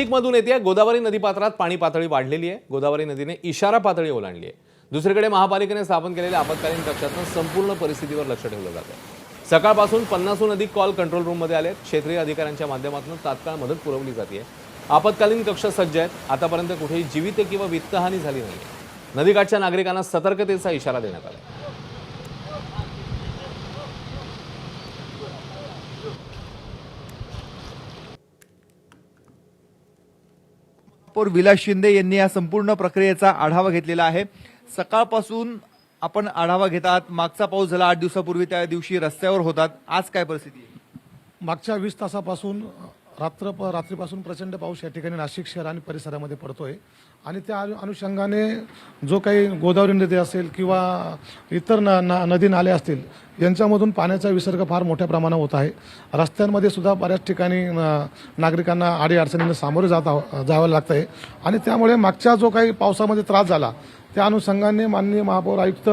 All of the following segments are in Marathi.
नाशिकमधून येते गोदावरी नदीपात्रात पाणी पातळी वाढलेली आहे। गोदावरी नदीने इशारा पातळी ओलांडली आहे। दुसरीकडे महापालिकेने स्थापन केलेल्या आपत्कालीन कक्षातून संपूर्ण परिस्थितीवर लक्ष ठेवलं जात आहे। सकाळपासून 50हून अधिक कॉल कंट्रोल रूममध्ये आले। क्षेत्रीय अधिकाऱ्यांच्या माध्यमातून तात्काळ मदत पुरवली जाते। आपत्कालीन कक्ष सज्ज आहेत। आतापर्यंत कुठेही जीवित किंवा वित्तहानी झाली नाही। नदीकाठच्या नागरिकांना सतर्कतेचा इशारा देण्यात आला आहे। महापौर विलास शिंदे यांनी या संपूर्ण प्रक्रियेचा आढावा घेतलेला आहे। सकाळपासून आपण आढावा घेतात। मागचा पाऊस झाला 8 दिवसापूर्वी, त्या दिवशी रस्त्यावर होतात। आज काय परिस्थिती आहे? मागच्या 20 तासापासून रात्रीपासून प्रचंड पाऊस या ठिकाणी नाशिक शहर आणि परिसरामध्ये पडतोय आणि त्या अनुषंगाने जो काही गोदावरी नदी असेल किंवा इतर नदी नाले असतील यांच्यामधून पाण्याचा विसर्ग फार मोठ्या प्रमाणात होत आहे। रस्त्यांमध्ये सुद्धा बऱ्याच ठिकाणी नागरिकांना अडीअडचणींना सामोरे जावं लागतं आहे आणि त्यामुळे मागच्या जो काही पावसामध्ये त्रास झाला त्या अनुषंगाने माननीय महापौर आयुक्त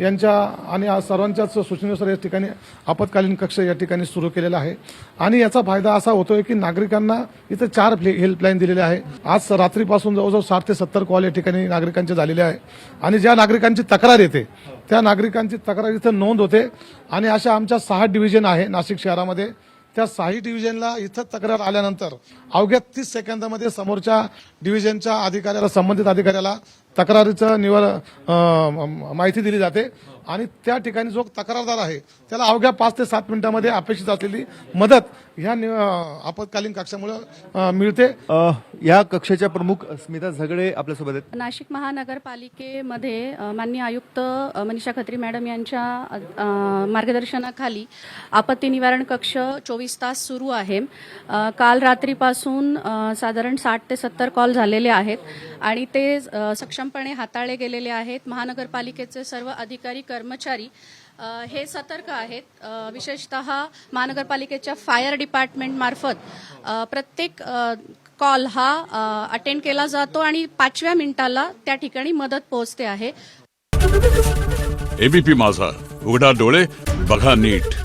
यांच्या आणि सर्वांच्याच सूचनेनुसार या ठिकाणी आपत्कालीन कक्ष या ठिकाणी सुरू केलेला आहे आणि याचा फायदा असा होतोय की नागरिकांना इथे 4 हेल्पलाईन दिलेले आहे। आज रात्रीपासून जवळजवळ 60 ते 70 कॉल या ठिकाणी नागरिकांचे झालेले आहे आणि ज्या नागरिकांची तक्रार येते त्या नागरिकांची तक्रार इथे नोंद होते आणि अशा आमच्या 6 डिव्हिजन आहे नाशिक शहरामध्ये। त्या 6 डिव्हिजनला इथं तक्रार आल्यानंतर अवघ्या 30 सेकंदामध्ये समोरच्या डिव्हिजनच्या अधिकाऱ्याला, संबंधित अधिकाऱ्याला तक्रारीचं माहिती दिली जाते आणि त्या ठिकाणी जो तक्रारदार आहे त्याला अवघ्या 5 ते 7 मिनिटांमध्ये अपेक्षित असलेली मदत ह्या आपत्कालीन कक्षामुळे मिळते। या कक्षाच्या प्रमुख स्मिता झगडे आपल्यासोबत आहेत। नाशिक महानगरपालिकेमध्ये माननीय आयुक्त मनीषा खत्री मॅडम यांच्या मार्गदर्शनाखाली आपत्ती निवारण कक्ष 24 तास सुरू आहे। काल रात्रीपासून साधारण 60 ते 70 कॉल झालेले आहेत आणि ते सक्षमपणे हाताळले गेलेले आहेत। महानगरपालिकेचे सर्व अधिकारी कर्मचारी हे सतर्क आहेत। विशेषतः महानगरपालिकेच्या फायर डिपार्टमेंट मार्फत प्रत्येक कॉल हा अटेंड केला जातो आणि 5व्या मिनिटाला त्या ठिकाणी मदत पोहोचते आहे। एबीपी माझा, उघडा डोळे बघा नीट।